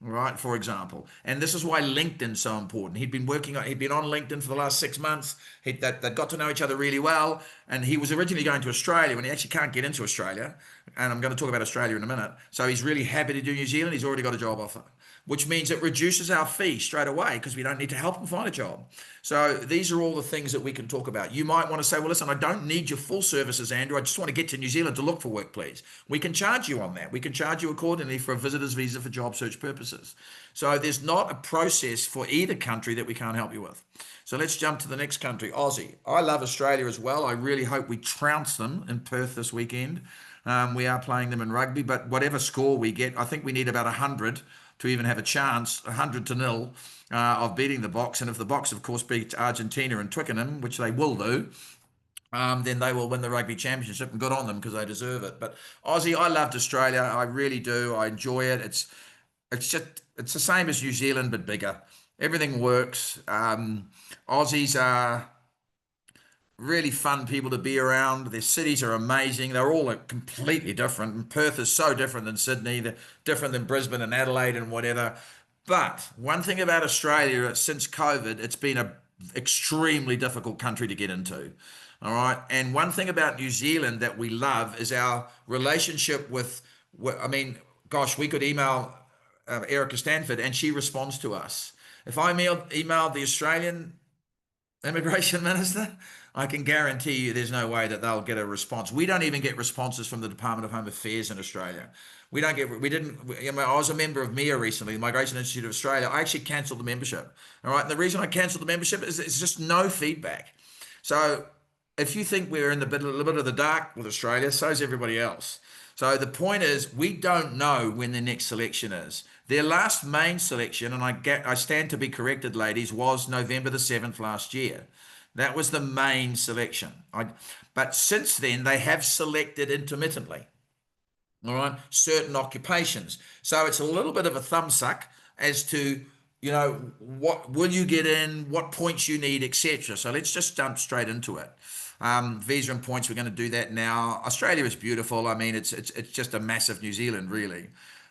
right? For example, and this is why LinkedIn's so important. He'd been on LinkedIn for the last 6 months. They got to know each other really well, and he was originally going to Australia when he actually can't get into Australia. And I'm going to talk about Australia in a minute. So he's really happy to do New Zealand. He's already got a job offer, which means it reduces our fee straight away because we don't need to help him find a job. So these are all the things that we can talk about. You might want to say, well, listen, I don't need your full services, Andrew. I just want to get to New Zealand to look for work, please. We can charge you on that. We can charge you accordingly for a visitor's visa for job search purposes. So there's not a process for either country that we can't help you with. So let's jump to the next country, Aussie. I love Australia as well. I really hope we trounce them in Perth this weekend. We are playing them in rugby, but whatever score we get, I think we need about 100 to even have a chance, 100-0, of beating the Box. And if the Box, of course, beat Argentina and Twickenham, which they will do, then they will win the rugby championship, and good on them because they deserve it. But Aussie, I loved Australia. I really do. I enjoy it. It's the same as New Zealand, but bigger. Everything works. Aussies are really fun people to be around. Their cities are amazing. They're all completely different. And Perth is so different than Sydney, they're different than Brisbane and Adelaide and whatever. But one thing about Australia, since COVID, it's been a extremely difficult country to get into. All right. And one thing about New Zealand that we love is our relationship with, I mean, gosh, we could email Erica Stanford and she responds to us. If I emailed the Australian immigration minister, I can guarantee you there's no way that they'll get a response. We don't even get responses from the Department of Home Affairs in Australia. I was a member of MIA recently, the Migration Institute of Australia. I actually cancelled the membership. All right. And the reason I cancelled the membership is it's just no feedback. So if you think we're in a little bit of the dark with Australia, so is everybody else. So the point is, we don't know when the next selection is. Their last main selection, and I stand to be corrected, ladies, was November the 7th last year. That was the main selection. But since then, they have selected intermittently, all right, certain occupations. So it's a little bit of a thumbsuck as to, what will you get in, what points you need, etc. So let's just jump straight into it. Visa and points, we're going to do that now. Australia is beautiful. I mean, it's just a massive New Zealand, really.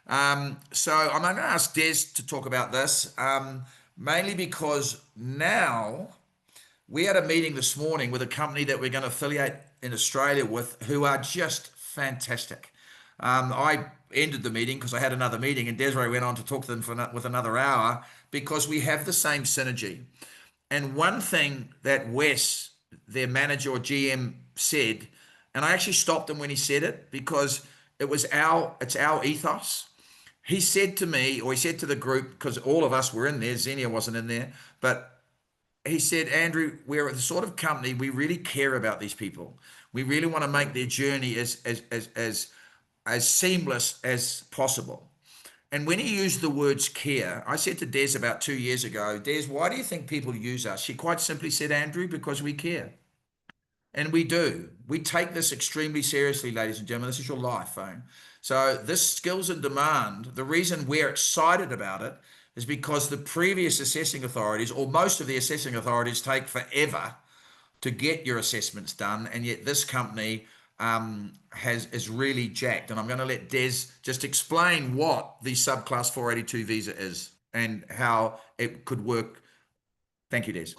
So I'm going to ask Des to talk about this, mainly because now we had a meeting this morning with a company that we're going to affiliate in Australia with, who are just fantastic. I ended the meeting because I had another meeting, and Desiree went on to talk to them with another hour, because we have the same synergy. And one thing that Wes, their manager or GM, said, and I actually stopped him when he said it, because it's our ethos. He said to me, or he said to the group, because all of us were in there, Xenia wasn't in there, but he said, Andrew, we're the sort of company, we really care about these people. We really want to make their journey as seamless as possible. And when he used the words care, I said to Des about 2 years ago, Des, why do you think people use us? She quite simply said, Andrew, because we care. And we do. We take this extremely seriously, ladies and gentlemen. This is your life phone. So this skills and demand, the reason we're excited about it is because the previous assessing authorities, or most of the assessing authorities, take forever to get your assessments done. And yet this company is really jacked. And I'm going to let Des just explain what the subclass 482 visa is and how it could work. Thank you, Des.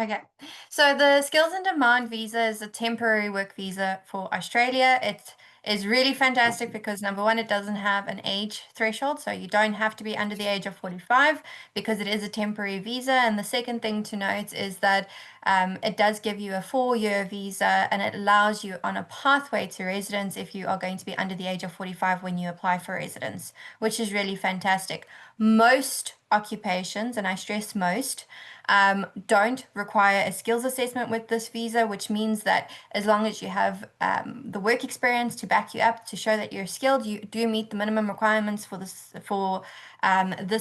Okay, so the skills and demand visa is a temporary work visa for Australia. It is really fantastic because, number one, it doesn't have an age threshold, so you don't have to be under the age of 45 because it is a temporary visa. And the second thing to note is that it does give you a 4-year visa, and it allows you on a pathway to residence if you are going to be under the age of 45 when you apply for residence, which is really fantastic. Most occupations, and I stress most, don't require a skills assessment with this visa, which means that as long as you have the work experience to back you up to show that you're skilled, you do meet the minimum requirements for this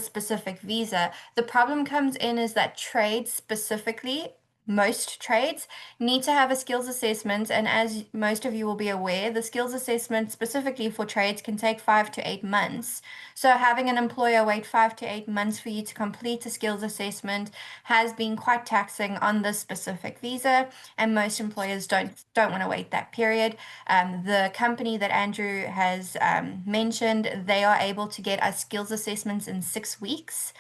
specific visa. The problem comes in is that trades specifically, most trades need to have a skills assessment, and as most of you will be aware, the skills assessment specifically for trades can take 5 to 8 months. So having an employer wait 5 to 8 months for you to complete a skills assessment has been quite taxing on this specific visa, and most employers don't want to wait that period. The company that Andrew has mentioned, they are able to get us skills assessments in 6 weeks.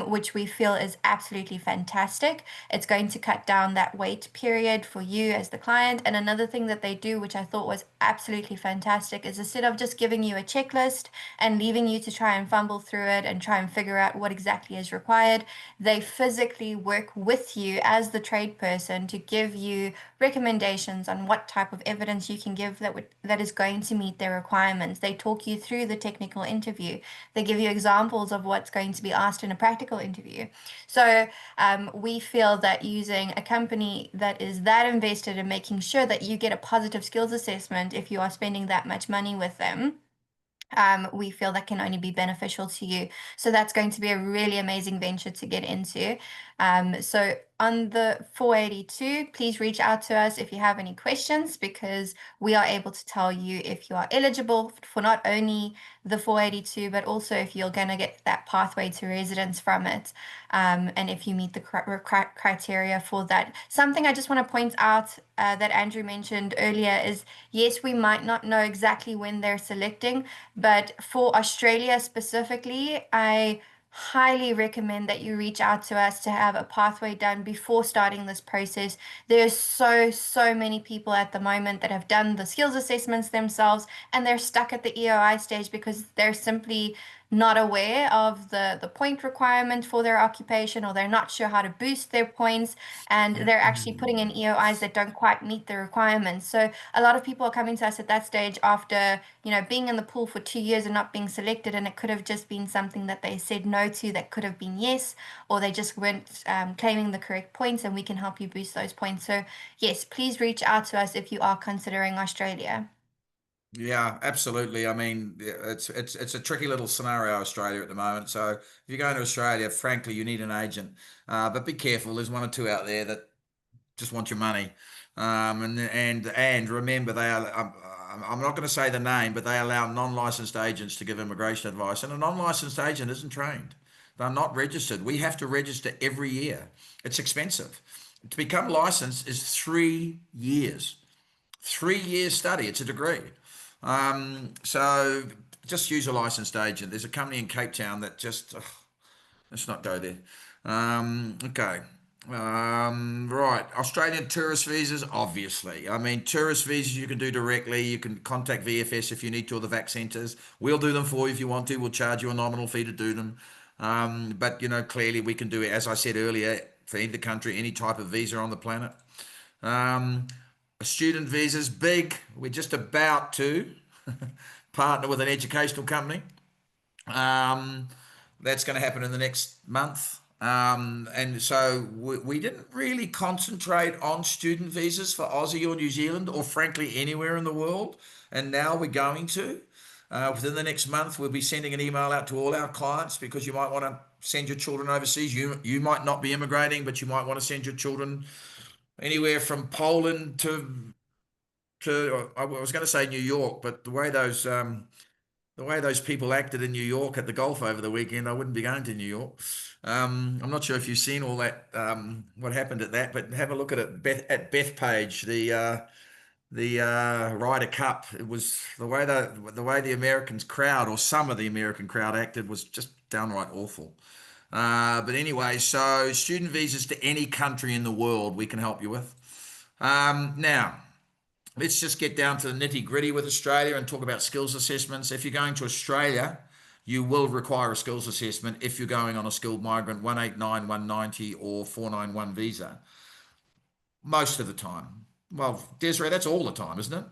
Which we feel is absolutely fantastic. It's going to cut down that wait period for you as the client. And another thing that they do, which I thought was absolutely fantastic, is instead of just giving you a checklist and leaving you to try and fumble through it and try and figure out what exactly is required, they physically work with you as the trade person to give you recommendations on what type of evidence you can give that is going to meet their requirements. They talk you through the technical interview. They give you examples of what's going to be asked in a practical interview. So we feel that using a company that is that invested in making sure that you get a positive skills assessment if you are spending that much money with them we feel that can only be beneficial to you. So that's going to be a really amazing venture to get into. So on the 482, please reach out to us if you have any questions, because we are able to tell you if you are eligible for not only the 482, but also if you're going to get that pathway to residence from it, and if you meet the criteria for that. Something I just want to point out that Andrew mentioned earlier is, yes, we might not know exactly when they're selecting, but for Australia specifically, I highly recommend that you reach out to us to have a pathway done before starting this process. There's so many people at the moment that have done the skills assessments themselves, and they're stuck at the EOI stage because they're simply not aware of the point requirement for their occupation, or they're not sure how to boost their points, and they're actually putting in EOIs that don't quite meet the requirements. So a lot of people are coming to us at that stage after, being in the pool for 2 years and not being selected, and it could have just been something that they said no to that could have been yes, or they just weren't claiming the correct points, and we can help you boost those points. So yes, please reach out to us if you are considering Australia. Yeah, absolutely. I mean, it's a tricky little scenario, Australia at the moment. So if you're going to Australia, frankly, you need an agent. But be careful. There's one or two out there that just want your money. And remember, they are. I'm not going to say the name, but they allow non-licensed agents to give immigration advice, and a non-licensed agent isn't trained. They're not registered. We have to register every year. It's expensive. To become licensed is 3 years. 3 years study. It's a degree. So just use a licensed agent. There's a company in Cape Town that just, let's not go there. Okay. Right. Australian tourist visas, obviously. I mean, tourist visas you can do directly. You can contact VFS if you need to, or the VAC centres. We'll do them for you if you want to. We'll charge you a nominal fee to do them. But, clearly we can do it, as I said earlier, for any country, any type of visa on the planet. Student visas, big. We're just about to partner with an educational company. That's going to happen in the next month. And so we didn't really concentrate on student visas for Aussie or New Zealand, or frankly anywhere in the world. And now we're going to. Within the next month, we'll be sending an email out to all our clients, because you might want to send your children overseas. You might not be immigrating, but you might want to send your children anywhere from Poland to I was going to say New York, but the way those people acted in New York at the golf over the weekend, I wouldn't be going to New York. I'm not sure if you've seen all that, what happened at that, but have a look at it at Bethpage, the Ryder Cup. It was the way the Americans crowd, or some of the American crowd, acted was just downright awful. But anyway, so student visas to any country in the world we can help you with. Now, let's just get down to the nitty gritty with Australia and talk about skills assessments. If you're going to Australia, you will require a skills assessment if you're going on a skilled migrant 189, 190 or 491 visa. Most of the time. Well, Desiree, that's all the time, isn't it?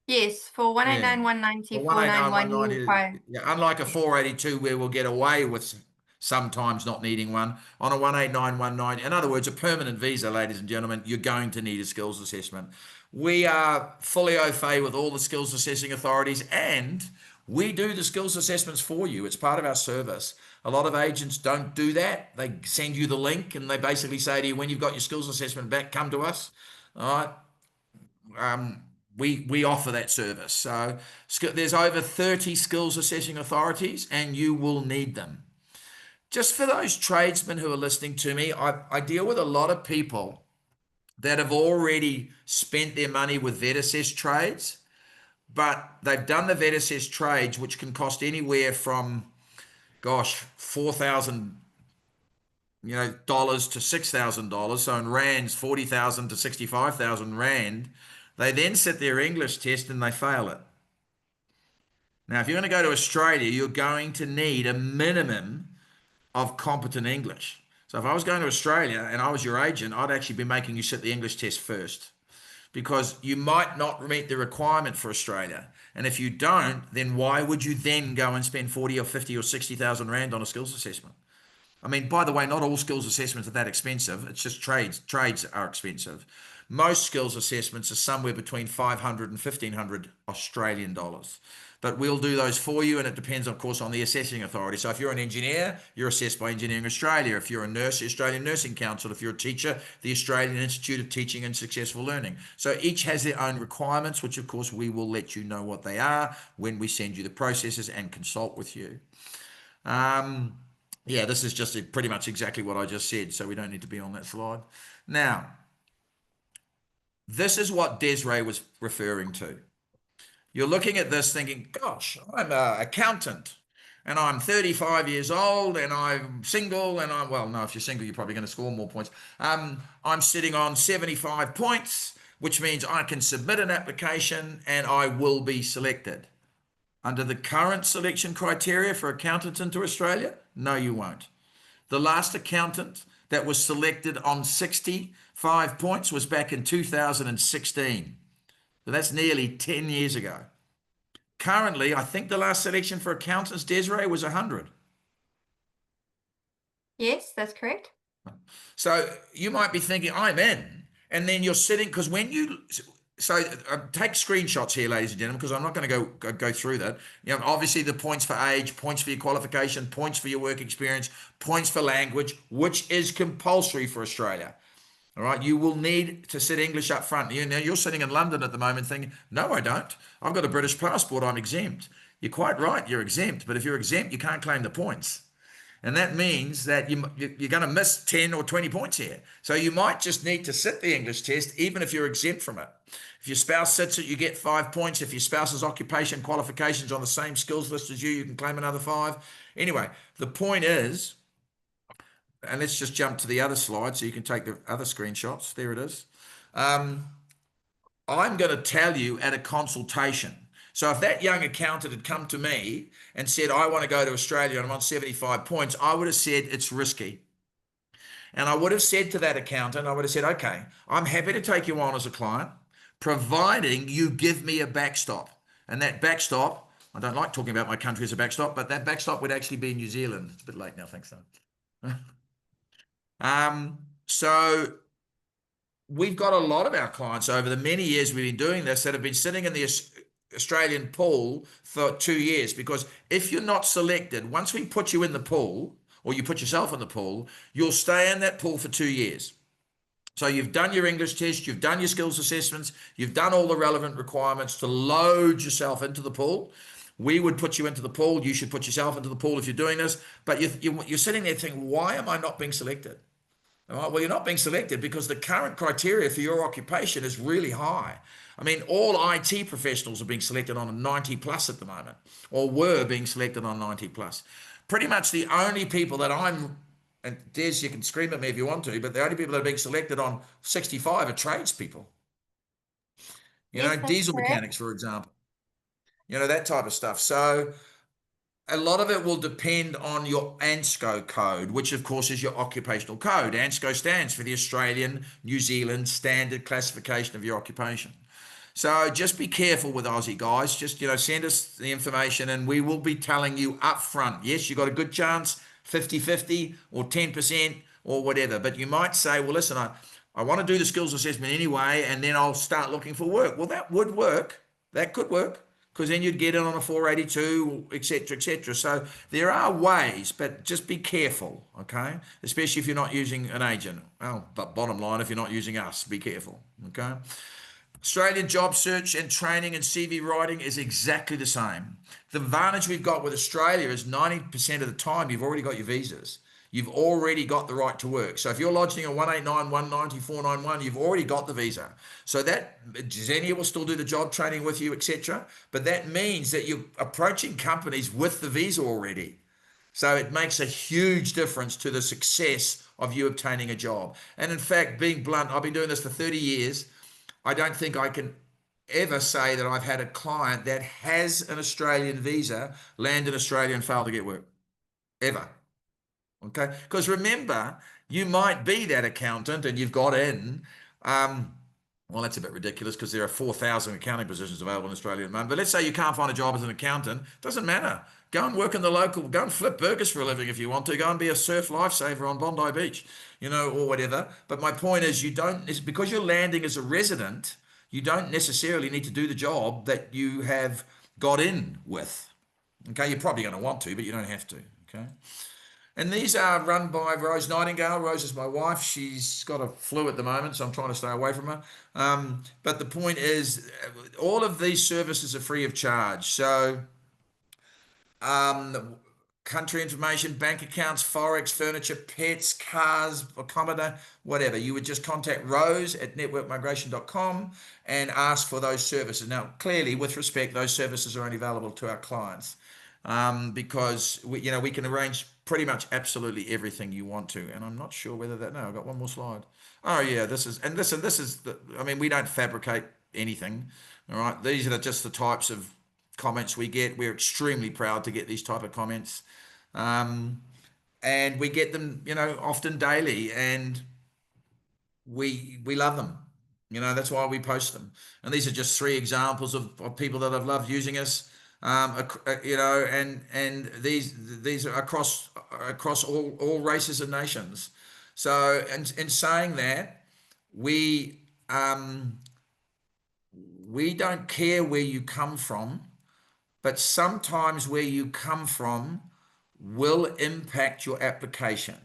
Yes, for 189, 190, 491, you require. Yeah, unlike a 482 where we'll get away with sometimes not needing one, on a 189, 190. In other words, a permanent visa, ladies and gentlemen, you're going to need a skills assessment. We are fully au fait with all the skills assessing authorities, and we do the skills assessments for you. It's part of our service. A lot of agents don't do that. They send you the link and they basically say to you, when you've got your skills assessment back, come to us. All right. We offer that service. So there's over 30 skills assessing authorities, and you will need them. Just for those tradesmen who are listening to me, I deal with a lot of people that have already spent their money with VetAssess trades, but they've done the VetAssess trades, which can cost anywhere from, $4,000 dollars to $6,000. So in rands, 40,000 to 65,000 rand. They then sit their English test and they fail it. Now, if you're going to go to Australia, you're going to need a minimum of competent English. So if I was going to Australia and I was your agent, I'd actually be making you sit the English test first, because you might not meet the requirement for Australia. And if you don't, then why would you then go and spend 40 or 50 or 60,000 rand on a skills assessment? I mean, by the way, not all skills assessments are that expensive. It's just trades are expensive. Most skills assessments are somewhere between 500 and 1,500 Australian dollars. But we'll do those for you, and it depends, of course, on the assessing authority. So if you're an engineer, you're assessed by Engineering Australia. If you're a nurse, the Australian Nursing Council. If you're a teacher, the Australian Institute of Teaching and Successful Learning. So each has their own requirements, which of course we will let you know what they are when we send you the processes and consult with you. Yeah, this is just pretty much exactly what I just said, so we don't need to be on that slide. Now, this is what Desiree was referring to. You're looking at this thinking, gosh, I'm an accountant and I'm 35 years old and I'm single and well, no, if you're single, you're probably going to score more points. I'm sitting on 75 points, which means I can submit an application and I will be selected. Under the current selection criteria for accountants into Australia, no, you won't. The last accountant that was selected on 65 points was back in 2016. So that's nearly 10 years ago. Currently, I think the last selection for accountants, Desiree, was 100. Yes, that's correct. So you might be thinking, I'm in. And then you're sitting, because when you, so take screenshots here, ladies and gentlemen, because I'm not going to go through that. You know, obviously the points for age, points for your qualification, points for your work experience, points for language, which is compulsory for Australia. All right, you will need to sit English up front. You're sitting in London at the moment thinking, no, I don't. I've got a British passport. I'm exempt. You're quite right. You're exempt. But if you're exempt, you can't claim the points. And that means that you're going to miss 10 or 20 points here. So you might just need to sit the English test, even if you're exempt from it. If your spouse sits it, you get 5 points. If your spouse's occupation qualifications on the same skills list as you can claim another 5. Anyway, the point is, and let's just jump to the other slide so you can take the other screenshots. There it is. I'm going to tell you at a consultation. So if that young accountant had come to me and said, I want to go to Australia and I'm on 75 points, I would have said it's risky. And I would have said to that accountant, I would have said, okay, I'm happy to take you on as a client, providing you give me a backstop. And that backstop, I don't like talking about my country as a backstop, but that backstop would actually be New Zealand. It's a bit late now, thanks. So we've got a lot of our clients over the many years we've been doing this that have been sitting in the Australian pool for 2 years, because if you're not selected, once we put you in the pool or you put yourself in the pool, you'll stay in that pool for 2 years. So you've done your English test, you've done your skills assessments, you've done all the relevant requirements to load yourself into the pool. We would put you into the pool. You should put yourself into the pool if you're doing this. But you're sitting there thinking, why am I not being selected? All right, well, you're not being selected because the current criteria for your occupation is really high. I mean, all IT professionals are being selected on a 90 plus at the moment, or were being selected on 90 plus. Pretty much the only people that and Des, you can scream at me if you want to, but the only people that are being selected on 65 are tradespeople. You know, diesel mechanics, for example. You know, that type of stuff. So a lot of it will depend on your ANSCO code, which of course is your occupational code. ANSCO stands for the Australian New Zealand Standard Classification of your occupation. So just be careful with Aussie guys. Just, send us the information and we will be telling you up front. Yes, you got a good chance, 50-50 or 10% or whatever. But you might say, well, listen, I want to do the skills assessment anyway, and then I'll start looking for work. Well, that would work. That could work, because then you'd get in on a 482, etc., etc. So there are ways, but just be careful, okay? Especially if you're not using an agent. Well, but bottom line, if you're not using us, be careful, okay? Australian job search and training and CV writing is exactly the same. The advantage we've got with Australia is 90% of the time you've already got your visas. You've already got the right to work. So if you're lodging a 189, 190, 491, you've already got the visa. So that Xenia will still do the job training with you, etc. But that means that you're approaching companies with the visa already. So it makes a huge difference to the success of you obtaining a job. And in fact, being blunt, I've been doing this for 30 years. I don't think I can ever say that I've had a client that has an Australian visa land in Australia and fail to get work. Ever. Okay, because remember, you might be that accountant and you've got in, well, that's a bit ridiculous because there are 4,000 accounting positions available in Australia at the moment. But let's say you can't find a job as an accountant. Doesn't matter. Go and work in the local, go and flip burgers for a living if you want to. Go and be a surf lifesaver on Bondi Beach, or whatever. But my point is, is because you're landing as a resident, you don't necessarily need to do the job that you have got in with. Okay, you're probably going to want to, but you don't have to. Okay. And these are run by Rose Nightingale. Rose is my wife. She's got a flu at the moment, so I'm trying to stay away from her. But the point is, all of these services are free of charge. So, country information, bank accounts, forex, furniture, pets, cars, accommodation, whatever. You would just contact Rose at networkmigration.com and ask for those services. Now, clearly, with respect, those services are only available to our clients. Because we can arrange pretty much absolutely everything you want to, and I'm not sure whether that. No, I've got one more slide. Oh yeah, this is I mean, we don't fabricate anything. All right, these are just the types of comments we get. We're extremely proud to get these type of comments, and we get them, often daily, and we love them. That's why we post them. And these are just 3 examples of people that have loved using us. And these are across all races and nations. So, and in saying that, we don't care where you come from, but sometimes where you come from will impact your application.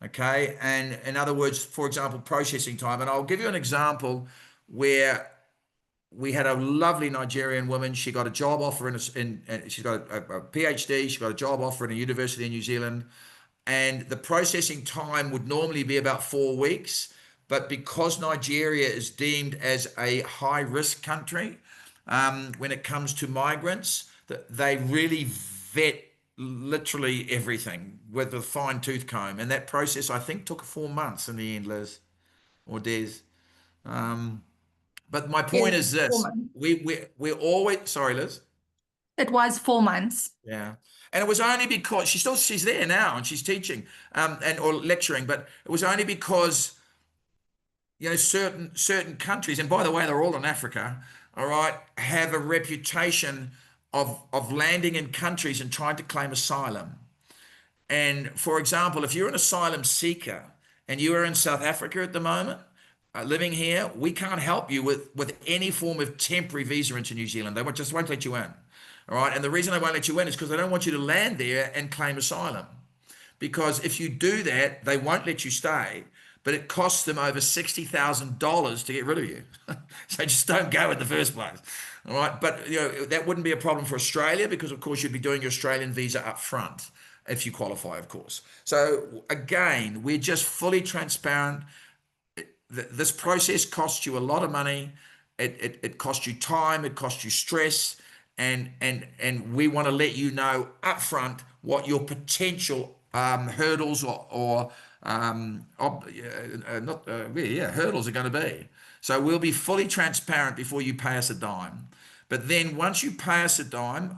Okay, and in other words, for example, processing time. And I'll give you an example where we had a lovely Nigerian woman. She got a job offer she's got a PhD. She got a job offer in a university in New Zealand, and the processing time would normally be about 4 weeks. But because Nigeria is deemed as a high-risk country when it comes to migrants, they really vet literally everything with a fine-tooth comb, and that process I think took 4 months in the end, Liz or Des. But my point is this: 4 months. we're always sorry, Liz. It was 4 months. Yeah, and it was only because she's there now and she's teaching or lecturing, but it was only because certain countries, and by the way, they're all in Africa, all right, have a reputation of landing in countries and trying to claim asylum. And for example, if you're an asylum seeker and you are in South Africa at the moment, living here, we can't help you with any form of temporary visa into New Zealand. They just won't let you in. All right. And the reason they won't let you in is because they don't want you to land there and claim asylum. Because if you do that, they won't let you stay, but it costs them over $60,000 to get rid of you. So just don't go in the first place. All right. But that wouldn't be a problem for Australia because of course you'd be doing your Australian visa up front if you qualify, of course. So again, we're just fully transparent. This process costs you a lot of money. It costs you time. It costs you stress, and we want to let you know upfront what your potential hurdles hurdles are going to be. So we'll be fully transparent before you pay us a dime. But then once you pay us a dime,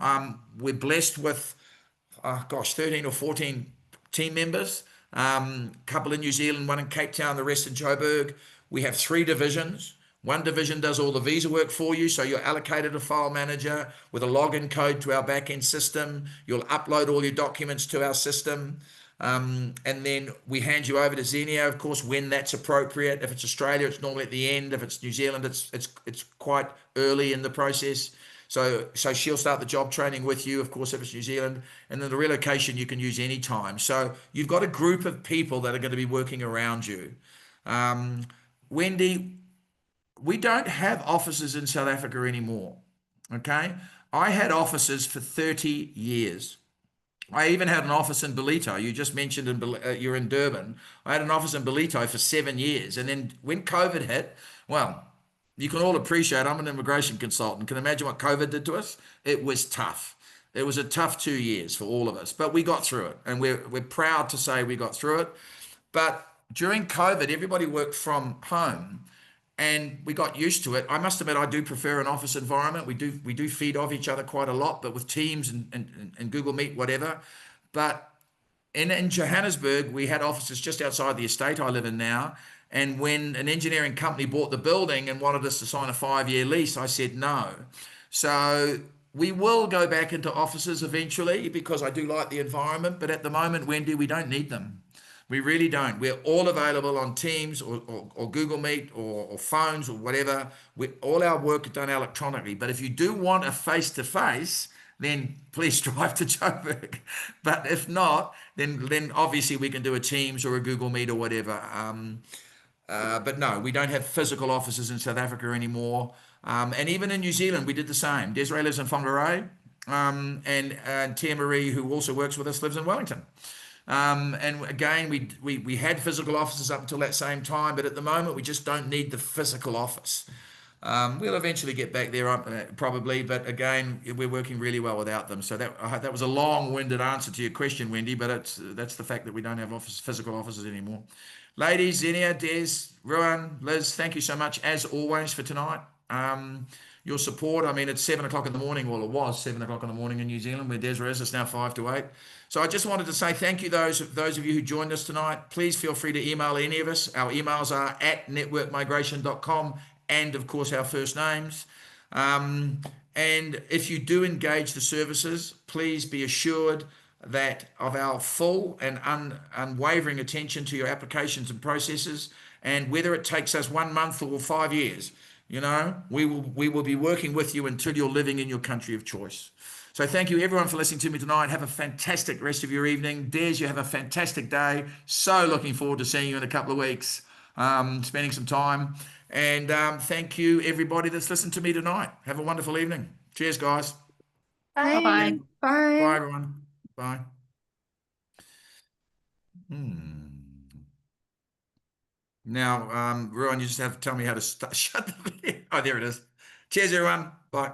we're blessed with 13 or 14 team members. Couple in New Zealand, one in Cape Town, the rest in Joburg. We have 3 divisions. One division does all the visa work for you, so you're allocated a file manager with a login code to our back-end system. You'll upload all your documents to our system, and then we hand you over to Xenia, of course, when that's appropriate. If it's Australia, it's normally at the end. If it's New Zealand, it's quite early in the process. So she'll start the job training with you, of course, if it's New Zealand, and then the relocation you can use any time. So you've got a group of people that are going to be working around you. Wendy, we don't have offices in South Africa anymore, okay? I had offices for 30 years. I even had an office in Ballito. You just mentioned you're in Durban. I had an office in Ballito for 7 years. And then when COVID hit, well, you can all appreciate I'm an immigration consultant. Can you imagine what COVID did to us? It was tough. It was a tough 2 years for all of us, but we got through it. And we're proud to say we got through it. But during COVID, everybody worked from home and we got used to it. I must admit, I do prefer an office environment. We do feed off each other quite a lot, but with Teams and Google Meet, whatever. But in Johannesburg, we had offices just outside the estate I live in now. And when an engineering company bought the building and wanted us to sign a 5-year lease, I said no. So we will go back into offices eventually because I do like the environment, but at the moment, Wendy, we don't need them. We really don't. We're all available on Teams or Google Meet or phones or whatever. All our work is done electronically. But if you do want a face-to-face, then please drive to Joburg. But if not, then obviously we can do a Teams or a Google Meet or whatever. But no, we don't have physical offices in South Africa anymore. And even in New Zealand, we did the same. Desiree lives in Whangarei, and Tia Marie, who also works with us, lives in Wellington. And again, we had physical offices up until that same time, but at the moment, we just don't need the physical office. We'll eventually get back there, probably, but again, we're working really well without them. So that was a long-winded answer to your question, Wendy, but that's the fact that we don't have physical offices anymore. Ladies, Xenia, Des, Ruan, Liz, thank you so much, as always, for tonight. Your support. I mean, it's 7 o'clock in the morning. Well, it was 7 o'clock in the morning in New Zealand, where Desiree is. It's now 5 to 8. So I just wanted to say thank you, those of you who joined us tonight. Please feel free to email any of us. Our emails are at networkmigration.com, and of course our first names. And if you do engage the services, please be assured that of our full and unwavering attention to your applications and processes, and whether it takes us 1 month or 5 years, we will be working with you until you're living in your country of choice. So thank you everyone for listening to me tonight. Have a fantastic rest of your evening. Des, you have a fantastic day. So looking forward to seeing you in a couple of weeks, spending some time. And thank you everybody that's listened to me tonight. Have a wonderful evening. Cheers, guys. Bye. Bye. Bye, everyone. Bye. Now, Ruan, you just have to tell me how to shut the video. Oh, there it is. Cheers, everyone. Bye.